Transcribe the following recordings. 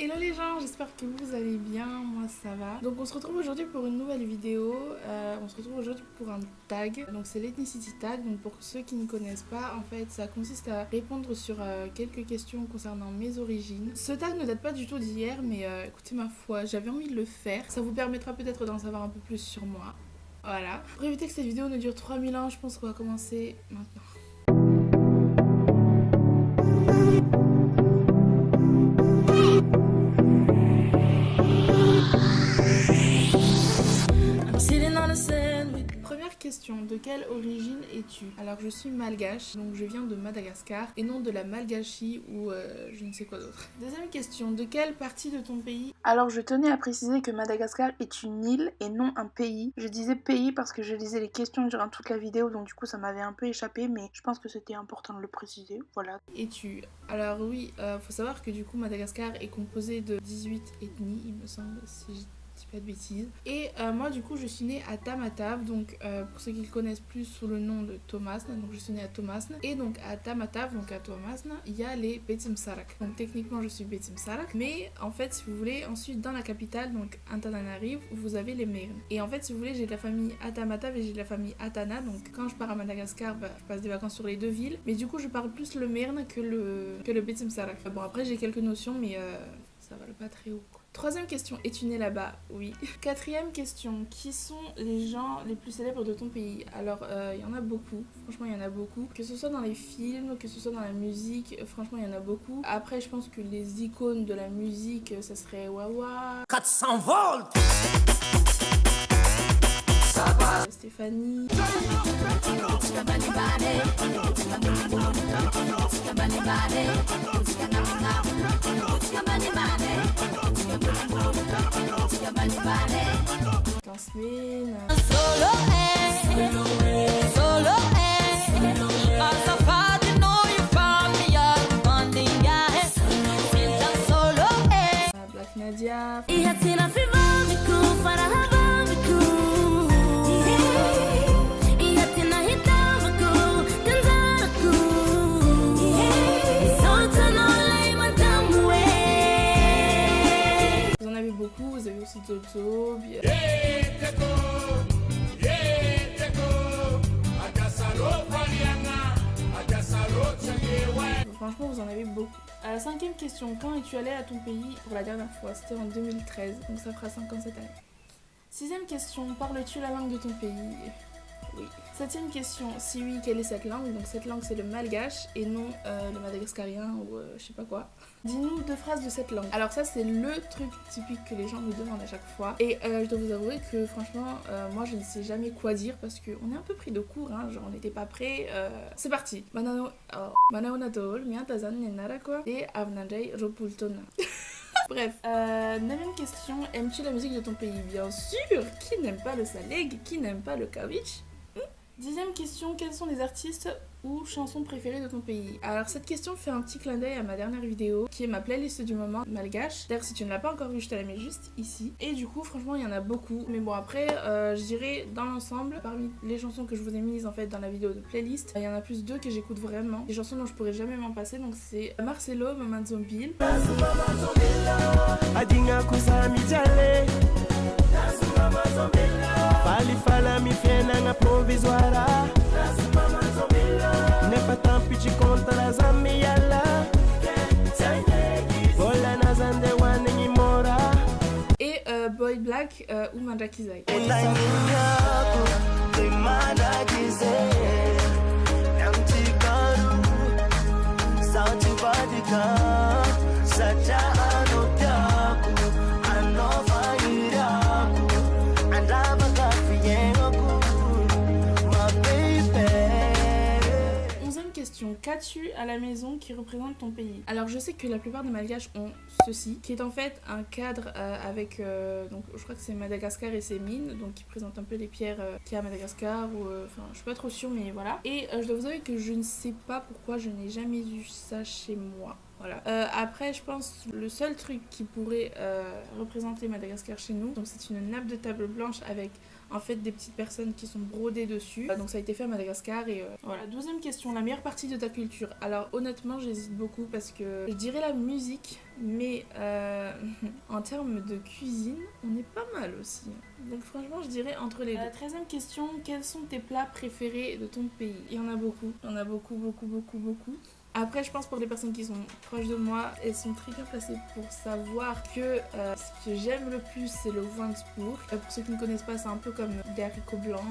Hello les gens, j'espère que vous allez bien, moi ça va. Donc on se retrouve aujourd'hui pour une nouvelle vidéo, on se retrouve aujourd'hui pour un tag, donc c'est l'ethnicity tag, donc pour ceux qui ne connaissent pas, en fait ça consiste à répondre sur quelques questions concernant mes origines. Ce tag ne date pas du tout d'hier, mais écoutez ma foi, j'avais envie de le faire, ça vous permettra peut-être d'en savoir un peu plus sur moi. Voilà. Pour éviter que cette vidéo ne dure 3000 ans, je pense qu'on va commencer maintenant. Première question, de quelle origine es-tu? Alors je suis malgache, donc je viens de Madagascar et non de la Malgachie ou je ne sais quoi d'autre. Deuxième question, de quelle partie de ton pays? Alors je tenais à préciser que Madagascar est une île et non un pays. Je disais pays parce que je lisais les questions durant toute la vidéo, donc du coup ça m'avait un peu échappé, mais je pense que c'était important de le préciser, voilà. Es-tu? Alors oui, faut savoir que du coup Madagascar est composé de 18 ethnies, il me semble, si je pas de bêtises. Et moi du coup je suis née à Tamatave, donc pour ceux qui le connaissent plus sous le nom de Tomasna, donc je suis née à Tomasna. Et donc à Tamatave, donc à Tomasna, il y a les Betimsarak. Donc techniquement je suis Betimsarak, mais en fait si vous voulez, ensuite dans la capitale, donc Antananarivo, vous avez les Mérines. Et en fait si vous voulez, j'ai de la famille à Tamatave et j'ai de la famille à Tana, donc quand je pars à Madagascar, je passe des vacances sur les deux villes. Mais du coup je parle plus le Mérine que le Betimsarak. Bon après j'ai quelques notions, mais ça va pas très haut. Troisième question, es-tu né là-bas? Oui. Quatrième question, qui sont les gens les plus célèbres de ton pays? Alors, il y en a beaucoup, franchement il y en a beaucoup. Que ce soit dans les films, que ce soit dans la musique, franchement il y en a beaucoup. Après je pense que les icônes de la musique, ça serait Wawa, 400 volts, Stéphanie, Tasmin, Black Nadia, vous en avez beaucoup, vous avez aussi Zozo, franchement vous en avez beaucoup. Cinquième question, quand es-tu allé à ton pays pour la dernière fois? C'était en 2013, donc ça fera 5 ans cette année. Sixième question, parles-tu la langue de ton pays? Oui. Septième question, si oui, quelle est cette langue? Donc cette langue c'est le malgache et non le madagascarien ou je sais pas quoi. Dis-nous deux phrases de cette langue. Alors ça c'est le truc typique que les gens me demandent à chaque fois. Et je dois vous avouer que franchement moi je ne sais jamais quoi dire parce qu'on est un peu pris de court, hein, genre on n'était pas prêts. C'est parti. Manaonatol, miantazan nenara et avnandjay ropultona. Bref, 9ème question, aimes-tu la musique de ton pays? Bien sûr. Qui n'aime pas le saleg? Qui n'aime pas le kawich? 10ème question, quels sont les artistes ou chansons préférées de ton pays? Alors cette question fait un petit clin d'œil à ma dernière vidéo qui est ma playlist du moment malgache. D'ailleurs si tu ne l'as pas encore vue, je te la mets juste ici. Et du coup franchement il y en a beaucoup. Mais bon après je dirais dans l'ensemble, parmi les chansons que je vous ai mises en fait dans la vidéo de playlist, il y en a plus deux que j'écoute vraiment. Des chansons dont je pourrais jamais m'en passer, donc c'est Marcelo, Maman Zombie. Et Boy Black ou Manjakizai. Qu'as-tu à la maison qui représente ton pays? Alors je sais que la plupart des malgaches ont ceci, qui est en fait un cadre avec, donc je crois que c'est Madagascar et ses mines, donc qui présente un peu les pierres qu'il y a à Madagascar, ou enfin je suis pas trop sûre mais voilà. Et je dois vous avouer que je ne sais pas pourquoi je n'ai jamais vu ça chez moi. Voilà. Après, je pense le seul truc qui pourrait représenter Madagascar chez nous, donc c'est une nappe de table blanche avec en fait des petites personnes qui sont brodées dessus. Donc ça a été fait à Madagascar et voilà. 12e question, la meilleure partie de ta culture. Alors honnêtement, j'hésite beaucoup parce que je dirais la musique, mais en termes de cuisine, on est pas mal aussi. Donc franchement, je dirais entre les deux. 13e question, quels sont tes plats préférés de ton pays? Il y en a beaucoup. Il y en a beaucoup, beaucoup, beaucoup, beaucoup. Après, je pense pour les personnes qui sont proches de moi, elles sont très bien placées pour savoir que ce que j'aime le plus, c'est le Wandspoor. Pour ceux qui ne connaissent pas, c'est un peu comme des haricots blancs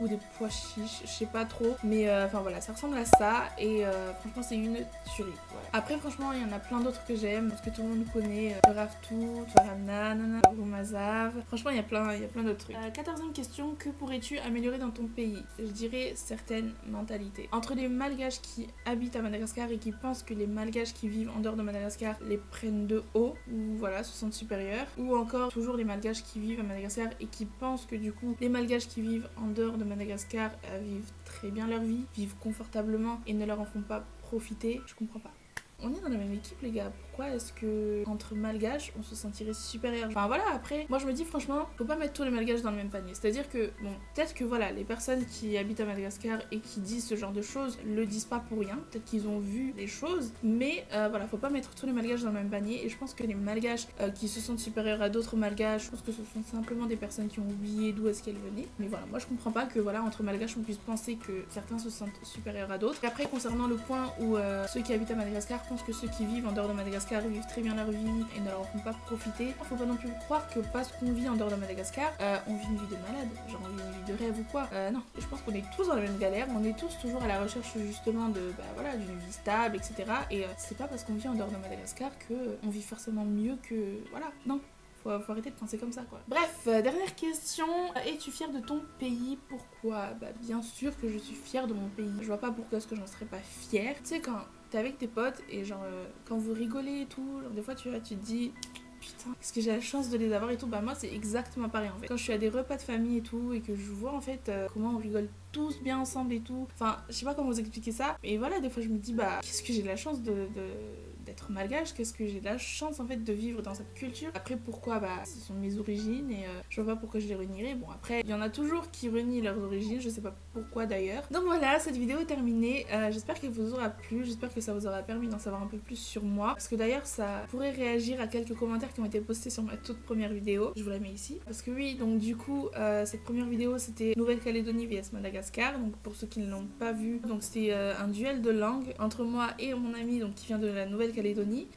ou des pois chiches, je sais pas trop. Mais enfin voilà, ça ressemble à ça et franchement, c'est une tuerie. Voilà. Après, franchement, il y en a plein d'autres que j'aime, parce que tout le monde connaît le raftout, le ramnan, le rumazav. Franchement, il y a plein d'autres trucs. 14e question, que pourrais-tu améliorer dans ton pays? Je dirais certaines mentalités. Entre les Malgaches qui habitent à Madagascar et qui pensent que les Malgaches qui vivent en dehors de Madagascar les prennent de haut ou voilà se sentent supérieurs, ou encore toujours les Malgaches qui vivent à Madagascar et qui pensent que du coup les Malgaches qui vivent en dehors de Madagascar vivent très bien leur vie, vivent confortablement et ne leur en font pas profiter. Je comprends pas. On est dans la même équipe les gars, pourquoi est-ce que entre malgaches on se sentirait supérieur? Enfin voilà, après moi je me dis franchement faut pas mettre tous les malgaches dans le même panier, c'est à dire que bon peut-être que voilà les personnes qui habitent à Madagascar et qui disent ce genre de choses le disent pas pour rien, peut-être qu'ils ont vu des choses, mais voilà faut pas mettre tous les malgaches dans le même panier et je pense que les malgaches qui se sentent supérieurs à d'autres malgaches, je pense que ce sont simplement des personnes qui ont oublié d'où est-ce qu'elles venaient, mais voilà moi je comprends pas que voilà entre malgaches on puisse penser que certains se sentent supérieurs à d'autres. Et après concernant le point où ceux qui habitent à Madagascar, je pense que ceux qui vivent en dehors de Madagascar vivent très bien leur vie et ne leur en font pas profiter. Faut pas non plus croire que parce qu'on vit en dehors de Madagascar, on vit une vie de malade, genre on vit une vie de rêve ou quoi. Non, je pense qu'on est tous dans la même galère, on est tous toujours à la recherche justement de, voilà, d'une vie stable, etc. Et c'est pas parce qu'on vit en dehors de Madagascar que on vit forcément mieux que, voilà, non. Faut arrêter de penser comme ça quoi. Bref, dernière question. Es-tu fière de ton pays? Pourquoi? Bah bien sûr que je suis fière de mon pays. Je vois pas pourquoi est-ce que j'en serais pas fière. Tu sais quand t'es avec tes potes et genre quand vous rigolez et tout, genre des fois tu te dis putain, est-ce que j'ai la chance de les avoir et tout? Bah moi c'est exactement pareil en fait. Quand je suis à des repas de famille et tout et que je vois en fait comment on rigole tous bien ensemble et tout. Enfin, je sais pas comment vous expliquer ça. Et voilà, des fois je me dis bah qu'est-ce que j'ai de la chance d'être malgache, qu'est-ce que j'ai de la chance en fait de vivre dans cette culture. Après pourquoi? Bah ce sont mes origines et je vois pas pourquoi je les renierais. Bon après il y en a toujours qui renient leurs origines, je sais pas pourquoi d'ailleurs. Donc voilà, cette vidéo est terminée. J'espère qu'elle vous aura plu, j'espère que ça vous aura permis d'en savoir un peu plus sur moi. Parce que d'ailleurs ça pourrait réagir à quelques commentaires qui ont été postés sur ma toute première vidéo. Je vous la mets ici. Parce que oui, donc du coup cette première vidéo c'était Nouvelle-Calédonie vs Madagascar. Donc pour ceux qui ne l'ont pas vu, donc c'était un duel de langue entre moi et mon ami donc qui vient de la Nouvelle-Calédonie.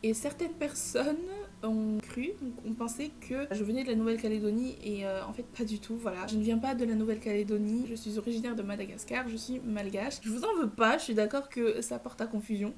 Et certaines personnes ont cru, donc on pensait que je venais de la Nouvelle-Calédonie et en fait pas du tout, voilà. Je ne viens pas de la Nouvelle-Calédonie, je suis originaire de Madagascar, je suis malgache. Je vous en veux pas, je suis d'accord que ça porte à confusion.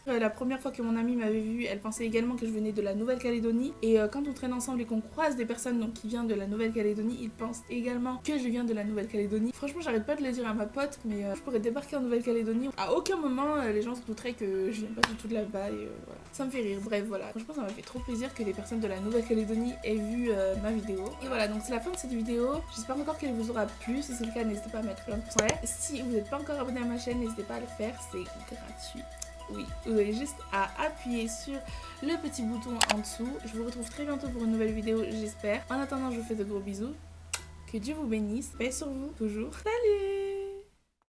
La première fois que mon amie m'avait vue, elle pensait également que je venais de la Nouvelle-Calédonie et quand on traîne ensemble et qu'on croise des personnes donc, qui viennent de la Nouvelle-Calédonie, ils pensent également que je viens de la Nouvelle-Calédonie. Franchement j'arrête pas de le dire à ma pote mais je pourrais débarquer en Nouvelle-Calédonie. À aucun moment les gens se douteraient que je viens pas du tout de là-bas et voilà. Ça me fait rire, bref voilà. Franchement ça m'a fait trop plaisir que des personnes de la Nouvelle-Calédonie aient vu ma vidéo. Et voilà donc c'est la fin de cette vidéo. J'espère encore qu'elle vous aura plu. Si c'est le cas n'hésitez pas à mettre plein de pouces en l'air. Si vous n'êtes pas encore abonné à ma chaîne n'hésitez pas à le faire, c'est gratuit. Oui, vous avez juste à appuyer sur le petit bouton en dessous. Je vous retrouve très bientôt pour une nouvelle vidéo, j'espère. En attendant, je vous fais de gros bisous. Que Dieu vous bénisse. Paix sur vous, toujours. Salut!